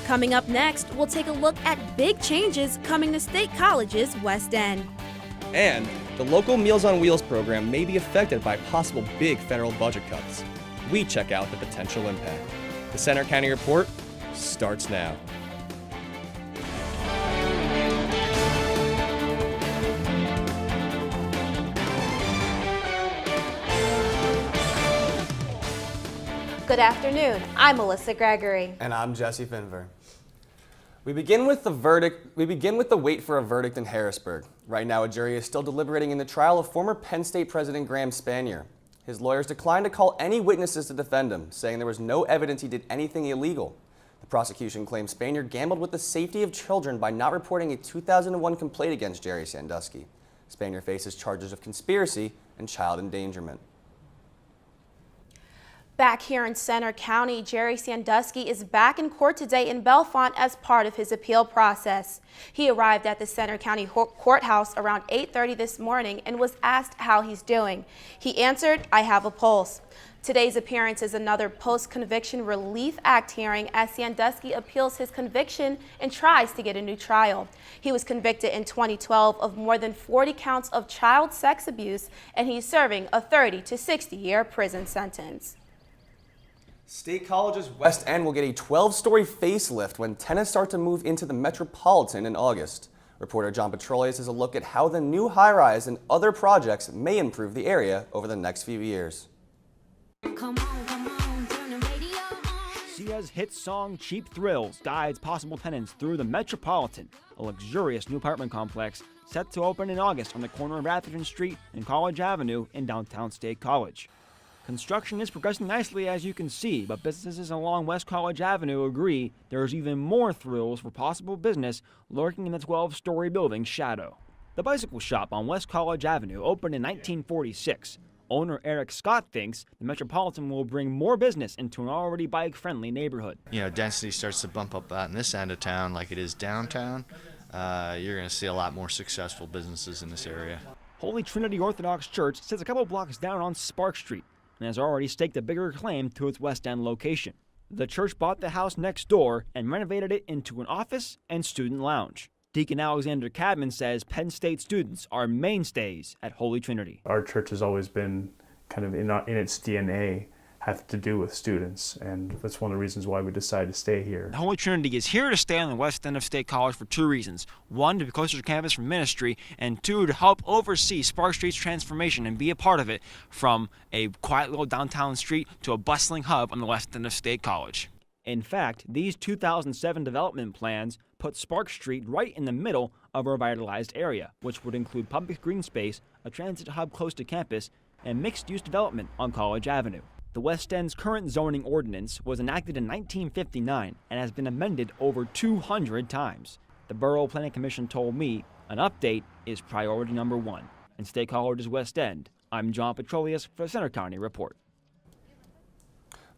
Coming up next, we'll take a look at big changes coming to State College's West End. And the local Meals on Wheels program may be affected by possible big federal budget cuts. We check out the potential impact. The Center County Report starts now. Good afternoon. I'm Melissa Gregory. And I'm Jesse Finver. We begin with the wait for a verdict in Harrisburg. Right now, a jury is still deliberating in the trial of former Penn State President Graham Spanier. His lawyers declined to call any witnesses to defend him, saying there was no evidence he did anything illegal. The prosecution claims Spanier gambled with the safety of children by not reporting a 2001 complaint against Jerry Sandusky. Spanier faces charges of conspiracy and child endangerment. Back here in Center County, Jerry Sandusky is back in court today in Bellefonte as part of his appeal process. He arrived at the Center County Courthouse around 8:30 this morning and was asked how he's doing. He answered, "I have a pulse." Today's appearance is another Post-Conviction Relief Act hearing as Sandusky appeals his conviction and tries to get a new trial. He was convicted in 2012 of more than 40 counts of child sex abuse, and he's serving a 30 to 60-year prison sentence. State College's West End will get a 12-story facelift when tenants start to move into the Metropolitan in August. Reporter John Petrolius has a look at how the new high-rise and other projects may improve the area over the next few years. Sia's hit song Cheap Thrills guides possible tenants through the Metropolitan, a luxurious new apartment complex set to open in August on the corner of Atherton Street and College Avenue in downtown State College. Construction is progressing nicely, as you can see, but businesses along West College Avenue agree there's even more thrills for possible business lurking in the 12-story building's shadow. The bicycle shop on West College Avenue opened in 1946. Owner Eric Scott thinks the Metropolitan will bring more business into an already bike-friendly neighborhood. You know, density starts to bump up out in this end of town like it is downtown. You're going to see a lot more successful businesses in this area. Holy Trinity Orthodox Church sits a couple blocks down on Spark Street and has already staked a bigger claim to its West End location. The church bought the house next door and renovated it into an office and student lounge. Deacon Alexander Cadman says Penn State students are mainstays at Holy Trinity. Our church has always been kind of in its DNA, have to do with students, and that's one of the reasons why we decided to stay here. Holy Trinity is here to stay on the west end of State College for two reasons. One, to be closer to campus for ministry, and two, to help oversee Spark Street's transformation and be a part of it from a quiet little downtown street to a bustling hub on the west end of State College. In fact, these 2007 development plans put Spark Street right in the middle of a revitalized area, which would include public green space, a transit hub close to campus, and mixed-use development on College Avenue. The West End's current zoning ordinance was enacted in 1959 and has been amended over 200 times. The Borough Planning Commission told me an update is priority number one. In State College's West End, I'm John Petrolius for the Center County Report.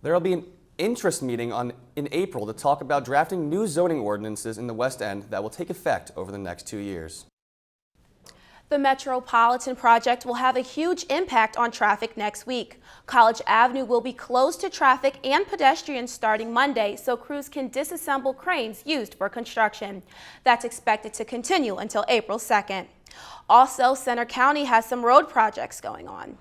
There will be an interest meeting in April to talk about drafting new zoning ordinances in the West End that will take effect over the next 2 years. The Metropolitan project will have a huge impact on traffic next week. College Avenue will be closed to traffic and pedestrians starting Monday, so crews can disassemble cranes used for construction. That's expected to continue until April 2nd. Also, Center County has some road projects going on.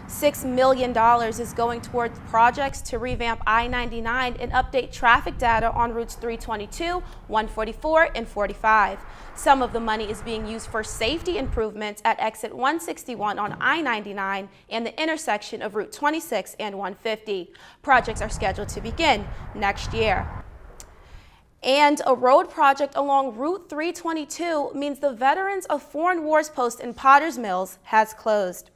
$6 million is going towards projects to revamp I-99 and update traffic data on routes 322, 144, and 45. Some of the money is being used for safety improvements at exit 161 on I-99 and the intersection of Route 26 and 150. Projects are scheduled to begin next year. And a road project along Route 322 means the Veterans of Foreign Wars post in Potter's Mills has closed.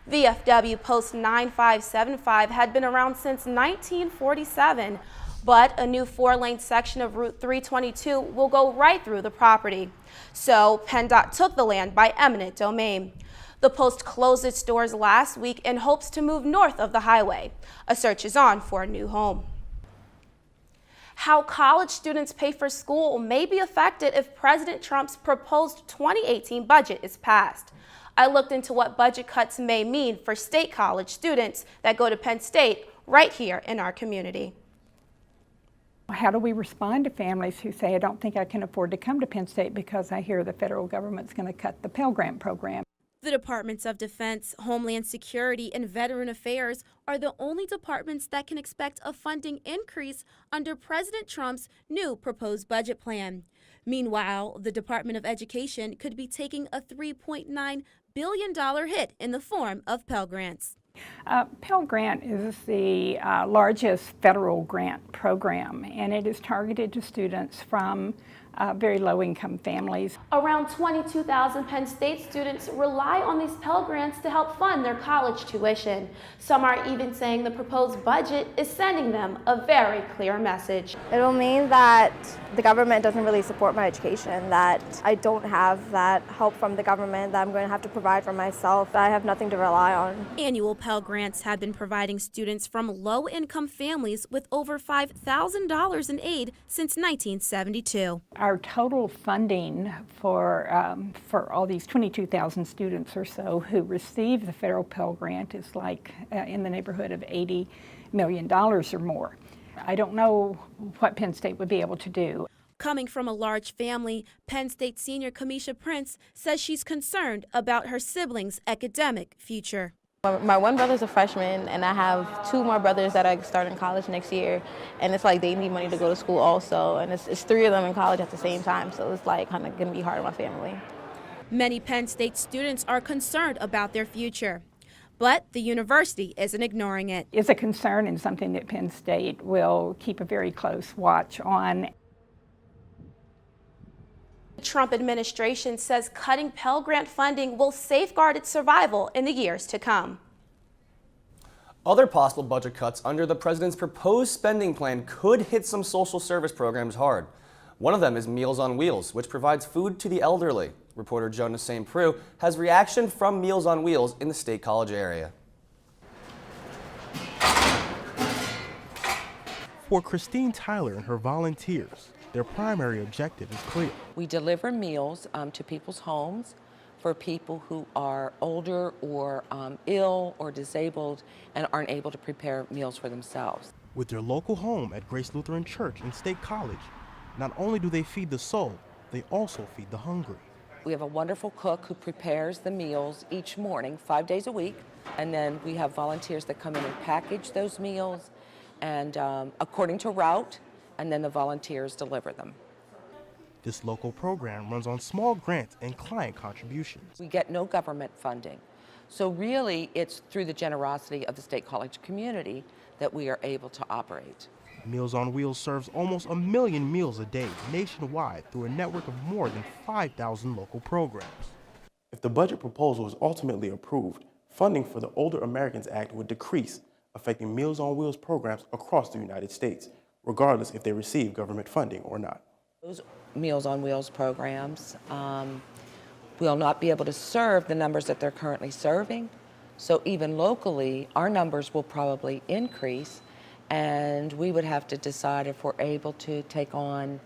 VFW Post 9575 had been around since 1947, but a new 4-lane section of Route 322 will go right through the property. So PennDOT took the land by eminent domain. The post closed its doors last week and hopes to move north of the highway. A search is on for a new home. How college students pay for school may be affected if President Trump's proposed 2018 budget is passed. I looked into what budget cuts may mean for state college students that go to Penn State right here in our community. How do we respond to families who say, I don't think I can afford to come to Penn State because I hear the federal government's going to cut the Pell Grant program? The Departments of Defense, Homeland Security, and Veteran Affairs are the only departments that can expect a funding increase under President Trump's new proposed budget plan. Meanwhile, the Department of Education could be taking a $3.9 billion hit in the form of Pell Grants. Pell Grant is the largest federal grant program, and it is targeted to students from very low-income families. Around 22,000 Penn State students rely on these Pell Grants to help fund their college tuition. Some are even saying the proposed budget is sending them a very clear message. It'll mean that the government doesn't really support my education, that I don't have that help from the government, that I'm going to have to provide for myself, that I have nothing to rely on. Annual Pell Grants have been providing students from low-income families with over $5,000 in aid since 1972. Our total funding for all these 22,000 students or so who receive the federal Pell Grant is like in the neighborhood of $80 million or more. I don't know what Penn State would be able to do. Coming from a large family, Penn State senior Kamisha Prince says she's concerned about her siblings' academic future. My one brother's a freshman, and I have two more brothers that are starting college next year, and it's like they need money to go to school also, and it's three of them in college at the same time, so it's like kind of going to be hard on my family. Many Penn State students are concerned about their future, but the university isn't ignoring it. It's a concern and something that Penn State will keep a very close watch on. The Trump administration says cutting Pell Grant funding will safeguard its survival in the years to come. Other possible budget cuts under the president's proposed spending plan could hit some social service programs hard. One of them is Meals on Wheels, which provides food to the elderly. Reporter Jonah St. Preux has reaction from Meals on Wheels in the State College area. For Christine Tyler and her volunteers, their primary objective is clear. We deliver meals to people's homes for people who are older or ill or disabled and aren't able to prepare meals for themselves. With their local home at Grace Lutheran Church and State College, not only do they feed the soul, they also feed the hungry. We have a wonderful cook who prepares the meals each morning, 5 days a week, and then we have volunteers that come in and package those meals and according to route, and then the volunteers deliver them. This local program runs on small grants and client contributions. We get no government funding. So really, it's through the generosity of the State College community that we are able to operate. Meals on Wheels serves almost 1 million meals a day nationwide through a network of more than 5,000 local programs. If the budget proposal is ultimately approved, funding for the Older Americans Act would decrease, affecting Meals on Wheels programs across the United States, regardless if they receive government funding or not. Those Meals on Wheels programs will not be able to serve the numbers that they're currently serving. So even locally, our numbers will probably increase, and we would have to decide if we're able to take on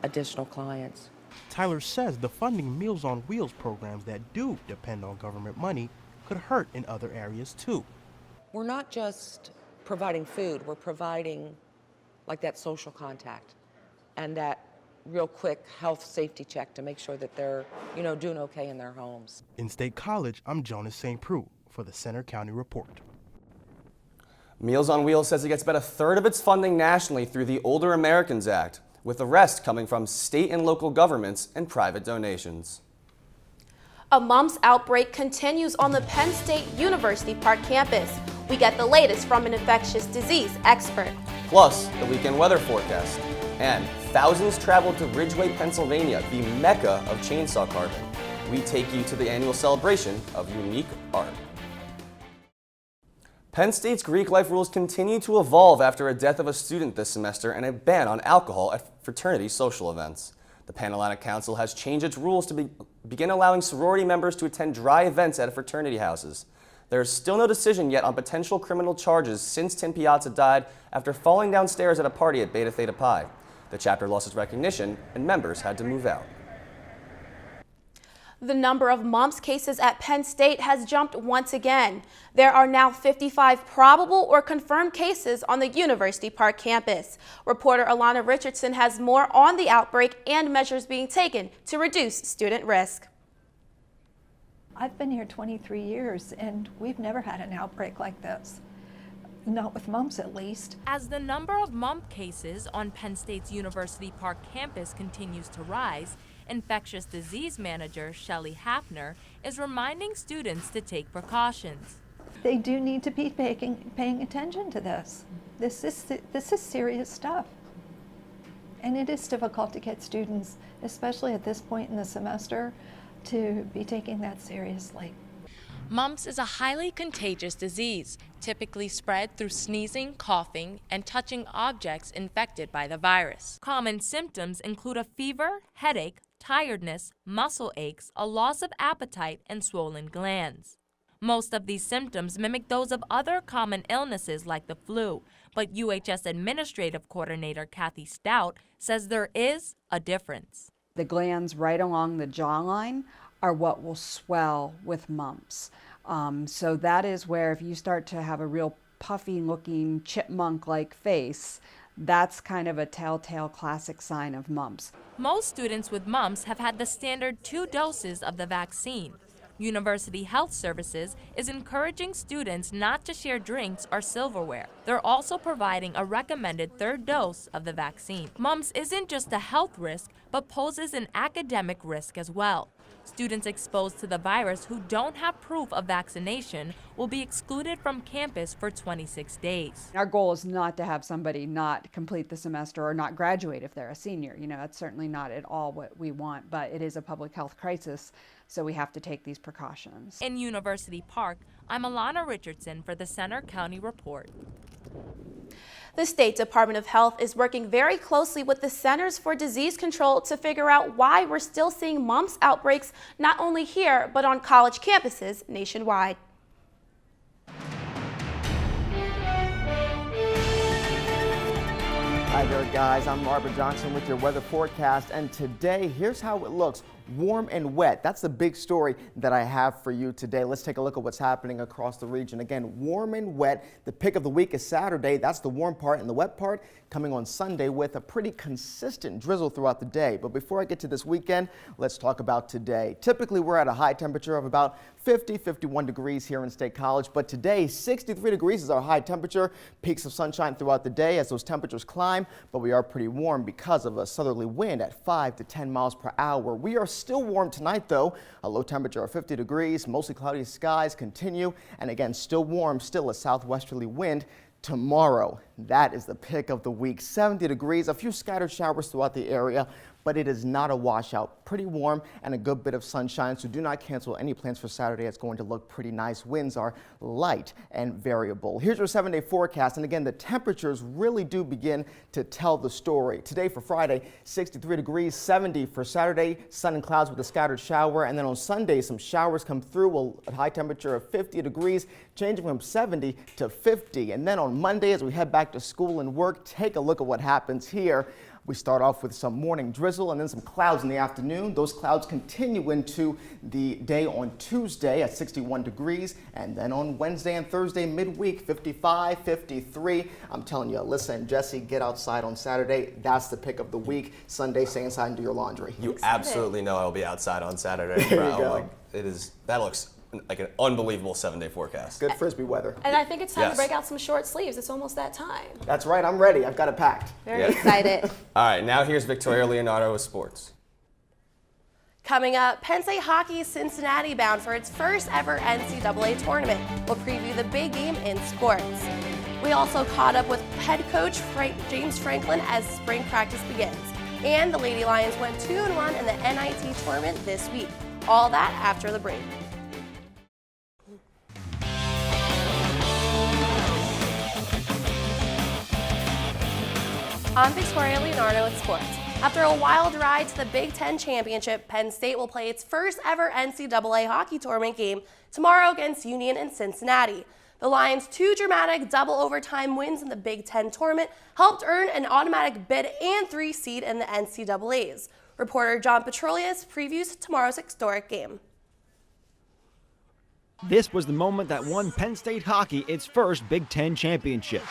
additional clients. Tyler says the funding Meals on Wheels programs that do depend on government money could hurt in other areas too. We're not just providing food, we're providing like that social contact and that real quick health safety check to make sure that they're, doing okay in their homes. In State College, I'm Jonas St. Preux for the Center County Report. Meals on Wheels says it gets about a third of its funding nationally through the Older Americans Act, with the rest coming from state and local governments and private donations. A mumps outbreak continues on the Penn State University Park campus. We get the latest from an infectious disease expert. Plus, the weekend weather forecast. And thousands travel to Ridgeway, Pennsylvania, the mecca of chainsaw carving. We take you to the annual celebration of unique art. Penn State's Greek life rules continue to evolve after a death of a student this semester and a ban on alcohol at fraternity social events. The Pan-Atlantic Council has changed its rules to begin allowing sorority members to attend dry events at fraternity houses. There is still no decision yet on potential criminal charges since Tim Piazza died after falling downstairs at a party at Beta Theta Pi. The chapter lost its recognition and members had to move out. The number of mumps cases at Penn State has jumped once again. There are now 55 probable or confirmed cases on the University Park campus. Reporter Alana Richardson has more on the outbreak and measures being taken to reduce student risk. I've been here 23 years and we've never had an outbreak like this. Not with mumps, at least. As the number of mump cases on Penn State's University Park campus continues to rise, infectious disease manager Shelley Hafner is reminding students to take precautions. They do need to be paying attention to this. This is serious stuff. And it is difficult to get students, especially at this point in the semester, to be taking that seriously. Mumps is a highly contagious disease, typically spread through sneezing, coughing, and touching objects infected by the virus. Common symptoms include a fever, headache, tiredness, muscle aches, a loss of appetite, and swollen glands. Most of these symptoms mimic those of other common illnesses like the flu, but UHS Administrative Coordinator Kathy Stout says there is a difference. The glands right along the jawline are what will swell with mumps. So that is where if you start to have a real puffy looking chipmunk-like face, that's kind of a telltale classic sign of mumps. Most students with mumps have had the standard 2 doses of the vaccine. University Health Services is encouraging students not to share drinks or silverware. They're also providing a recommended 3rd dose of the vaccine. Mumps isn't just a health risk, but poses an academic risk as well. Students exposed to the virus who don't have proof of vaccination will be excluded from campus for 26 days. Our goal is not to have somebody not complete the semester or not graduate if they're a senior. You know, that's certainly not at all what we want, but it is a public health crisis, so we have to take these precautions. In University Park, I'm Alana Richardson for the Center County Report. The State Department of Health is working very closely with the Centers for Disease Control to figure out why we're still seeing mumps outbreaks not only here, but on college campuses nationwide. Hi there, guys. I'm Robert Johnson with your weather forecast, and today, here's how it looks. Warm and wet. That's the big story that I have for you today. Let's take a look at what's happening across the region. Again, warm and wet. The pick of the week is Saturday. That's the warm part, and the wet part coming on Sunday with a pretty consistent drizzle throughout the day. But before I get to this weekend, let's talk about today. Typically, we're at a high temperature of about 51 degrees here in State College, but today 63 degrees is our high temperature. Peaks of sunshine throughout the day as those temperatures climb, but we are pretty warm because of a southerly wind at 5 to 10 miles per hour. We are still warm tonight though, a low temperature of 50 degrees, mostly cloudy skies continue, and again still warm, still a southwesterly wind. Tomorrow, that is the pick of the week, 70 degrees, a few scattered showers throughout the area, but it is not a washout. Pretty warm and a good bit of sunshine, so do not cancel any plans for Saturday. It's going to look pretty nice. Winds are light and variable. Here's your 7-day forecast, and again, the temperatures really do begin to tell the story. Today for Friday, 63 degrees, 70 for Saturday, sun and clouds with a scattered shower, and then on Sunday, some showers come through, a high temperature of 50 degrees, changing from 70 to 50. And then on Monday, as we head back to school and work, take a look at what happens here. We start off with some morning drizzle and then some clouds in the afternoon. Those clouds continue into the day on Tuesday at 61 degrees. And then on Wednesday and Thursday midweek, 55, 53. I'm telling you, Alyssa and Jesse, get outside on Saturday. That's the pick of the week. Sunday, stay inside and do your laundry. You absolutely know I'll be outside on Saturday. There you go. That looks like an unbelievable 7-day forecast. Good Frisbee weather. And I think it's time Yes. to break out some short sleeves. It's almost that time. That's right, I'm ready. I've got it packed. Very excited. All right, now here's Victoria Leonardo with sports. Coming up, Penn State hockey is Cincinnati bound for its first ever NCAA tournament. We'll preview the big game in sports. We also caught up with head coach James Franklin as spring practice begins. And the Lady Lions went 2-1 in the NIT tournament this week. All that after the break. I'm Victoria Leonardo with sports. After a wild ride to the Big Ten Championship, Penn State will play its first ever NCAA hockey tournament game tomorrow against Union in Cincinnati. The Lions' 2 dramatic double overtime wins in the Big Ten tournament helped earn an automatic bid and 3 seed in the NCAAs. Reporter John Petrolius previews tomorrow's historic game. This was the moment that won Penn State hockey its first Big Ten championship.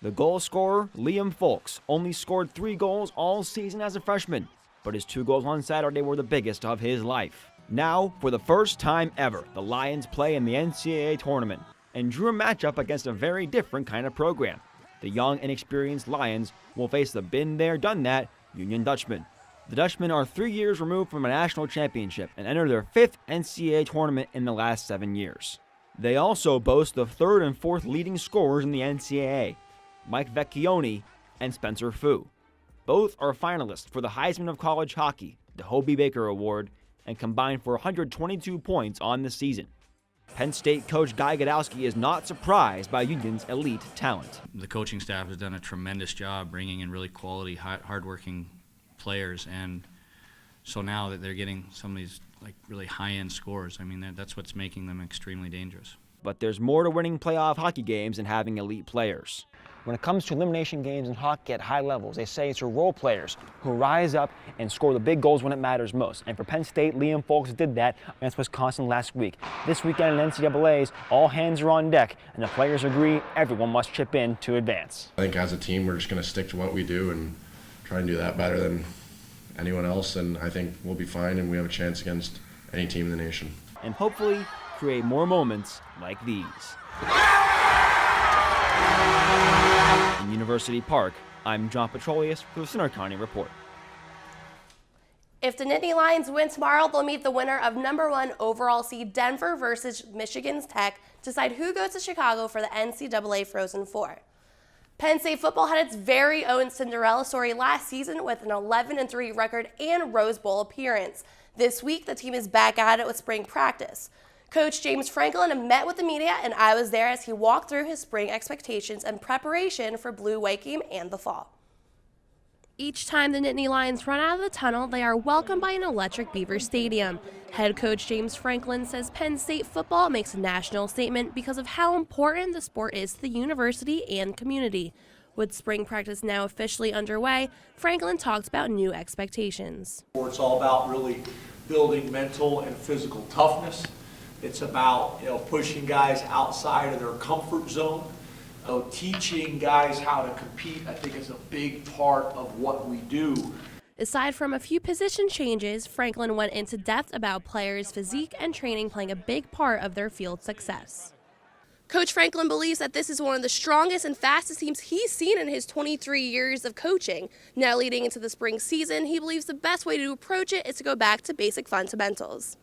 The goal scorer, Liam Folks, only scored 3 goals all season as a freshman, but his 2 goals on Saturday were the biggest of his life. Now, for the first time ever, the Lions play in the NCAA tournament and drew a matchup against a very different kind of program. The young, inexperienced Lions will face the been-there-done-that Union Dutchmen. The Dutchmen are 3 years removed from a national championship and enter their 5th NCAA tournament in the last 7 years. They also boast the 3rd and 4th leading scorers in the NCAA, Mike Vecchione and Spencer Fu. Both are finalists for the Heisman of College Hockey, the Hobie Baker Award, and combined for 122 points on the season. Penn State coach Guy Godowski is not surprised by Union's elite talent. The coaching staff has done a tremendous job bringing in really quality, hardworking players, and so now that they're getting some of these really high-end scores, I mean, that's what's making them extremely dangerous. But there's more to winning playoff hockey games than having elite players. When it comes to elimination games in hockey at high levels, they say it's your role players who rise up and score the big goals when it matters most. And for Penn State, Liam Folks did that against Wisconsin last week. This weekend in NCAA's, all hands are on deck, and the players agree everyone must chip in to advance. I think as a team, we're just going to stick to what we do and try and do that better than anyone else, and I think we'll be fine, and we have a chance against any team in the nation. And hopefully create more moments like these. In University Park, I'm John Petrolius for the Center County Report. If the Nittany Lions win tomorrow, they'll meet the winner of #1 overall seed Denver versus Michigan's Tech to decide who goes to Chicago for the NCAA Frozen Four. Penn State football had its very own Cinderella story last season with an 11-3 record and Rose Bowl appearance. This week, the team is back at it with spring practice. Coach James Franklin met with the media, and I was there as he walked through his spring expectations and preparation for Blue-White game and the fall. Each time the Nittany Lions run out of the tunnel, they are welcomed by an electric Beaver Stadium. Head coach James Franklin says Penn State football makes a national statement because of how important the sport is to the university and community. With spring practice now officially underway, Franklin talked about new expectations. It's all about really building mental and physical toughness. It's about pushing guys outside of their comfort zone. Teaching guys how to compete, I think, is a big part of what we do. Aside from a few position changes, Franklin went into depth about players' physique and training playing a big part of their field success. Coach Franklin believes that this is one of the strongest and fastest teams he's seen in his 23 years of coaching. Now leading into the spring season, he believes the best way to approach it is to go back to basic fundamentals.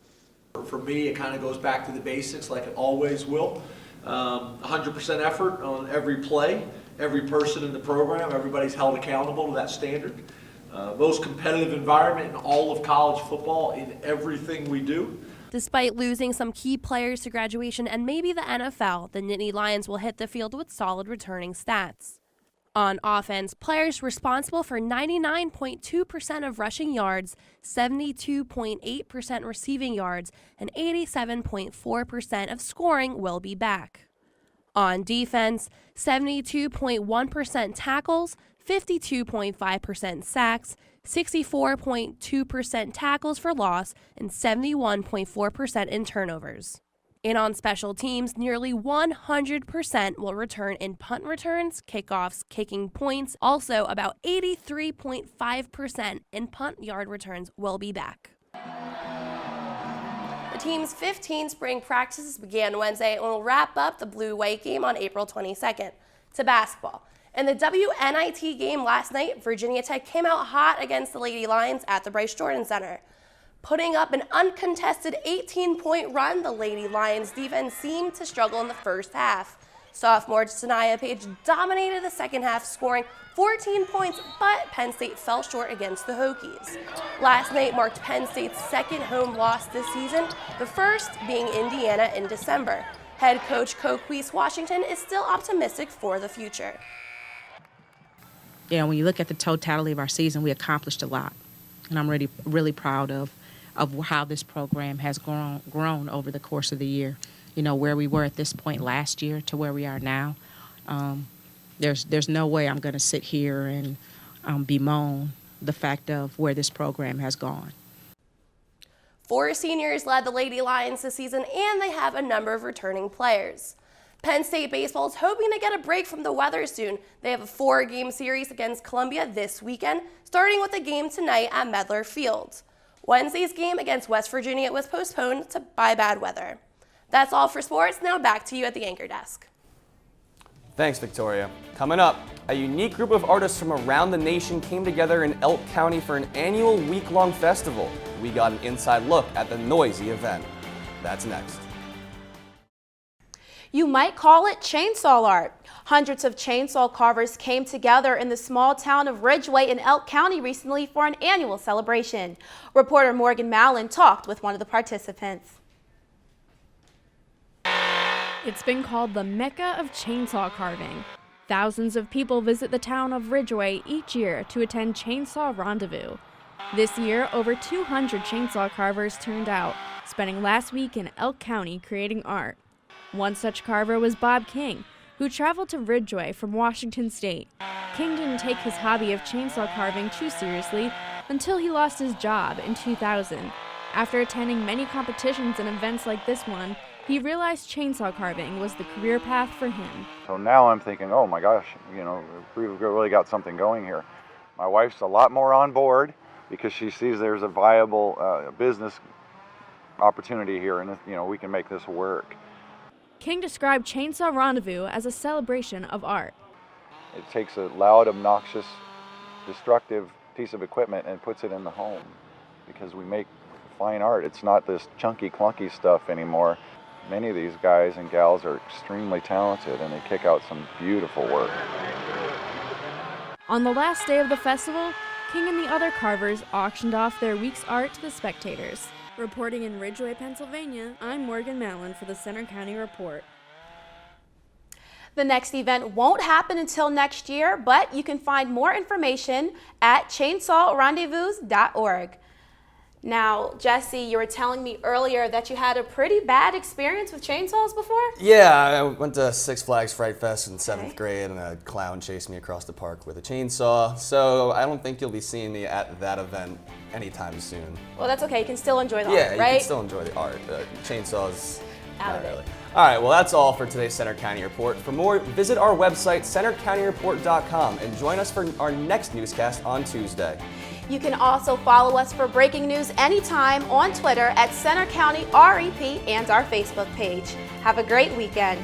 For me, it kind of goes back to the basics like it always will. 100% effort on every play, every person in the program, everybody's held accountable to that standard. Most competitive environment in all of college football in everything we do. Despite losing some key players to graduation and maybe the NFL, the Nittany Lions will hit the field with solid returning stats. On offense, players responsible for 99.2% of rushing yards, 72.8% receiving yards, and 87.4% of scoring will be back. On defense, 72.1% tackles, 52.5% sacks, 64.2% tackles for loss, and 71.4% in turnovers. And on special teams, nearly 100% will return in punt returns, kickoffs, kicking points. Also, about 83.5% in punt yard returns will be back. The team's 15 spring practices began Wednesday and will wrap up the Blue-White game on April 22nd. To basketball. In the WNIT game last night, Virginia Tech came out hot against the Lady Lions at the Bryce Jordan Center. Putting up an uncontested 18-point run, the Lady Lions defense seemed to struggle in the first half. Sophomore Paige dominated the second half, scoring 14 points, but Penn State fell short against the Hokies. Last night marked Penn State's second home loss this season, the first being Indiana in December. Head coach Coquise Washington is still optimistic for the future. When you look at the totality of our season, we accomplished a lot, and I'm really proud of how this program has grown over the course of the year. where we were at this point last year to where we are now. There's no way I'm going to sit here and bemoan the fact of where this program has gone. 4 seniors led the Lady Lions this season, and they have a number of returning players. Penn State baseball is hoping to get a break from the weather soon. They have a 4-game series against Columbia this weekend, starting with a game tonight at Medler Field. Wednesday's game against West Virginia was postponed by bad weather. That's all for sports. Now back to you at the anchor desk. Thanks, Victoria. Coming up, a unique group of artists from around the nation came together in Elk County for an annual week-long festival. We got an inside look at the noisy event. That's next. You might call it chainsaw art. Hundreds of chainsaw carvers came together in the small town of Ridgway in Elk County recently for an annual celebration. Reporter Morgan Mallon talked with one of the participants. It's been called the Mecca of chainsaw carving. Thousands of people visit the town of Ridgway each year to attend Chainsaw Rendezvous. This year, over 200 chainsaw carvers turned out, spending last week in Elk County creating art. One such carver was Bob King, who traveled to Ridgway from Washington State. King didn't take his hobby of chainsaw carving too seriously until he lost his job in 2000. After attending many competitions and events like this one, he realized chainsaw carving was the career path for him. So now I'm thinking, oh my gosh, we've really got something going here. My wife's a lot more on board because she sees there's a viable business opportunity here, and we can make this work. King described Chainsaw Rendezvous as a celebration of art. It takes a loud, obnoxious, destructive piece of equipment and puts it in the home because we make fine art. It's not this chunky, clunky stuff anymore. Many of these guys and gals are extremely talented and they kick out some beautiful work. On the last day of the festival, King and the other carvers auctioned off their week's art to the spectators. Reporting in Ridgway, Pennsylvania, I'm Morgan Mallon for the Center County Report. The next event won't happen until next year, but you can find more information at chainsawrendezvous.org. Now, Jesse, you were telling me earlier that you had a pretty bad experience with chainsaws before? Yeah, I went to Six Flags Fright Fest in 7th grade and a clown chased me across the park with a chainsaw. So I don't think you'll be seeing me at that event anytime soon. Well, that's okay. You can still enjoy the art, right? Yeah, you can still enjoy the art. Chainsaws, Out not of it. really. All right, well, that's all for today's Center County Report. For more, visit our website, centercountyreport.com, and join us for our next newscast on Tuesday. You can also follow us for breaking news anytime on Twitter at Center County REP and our Facebook page. Have a great weekend.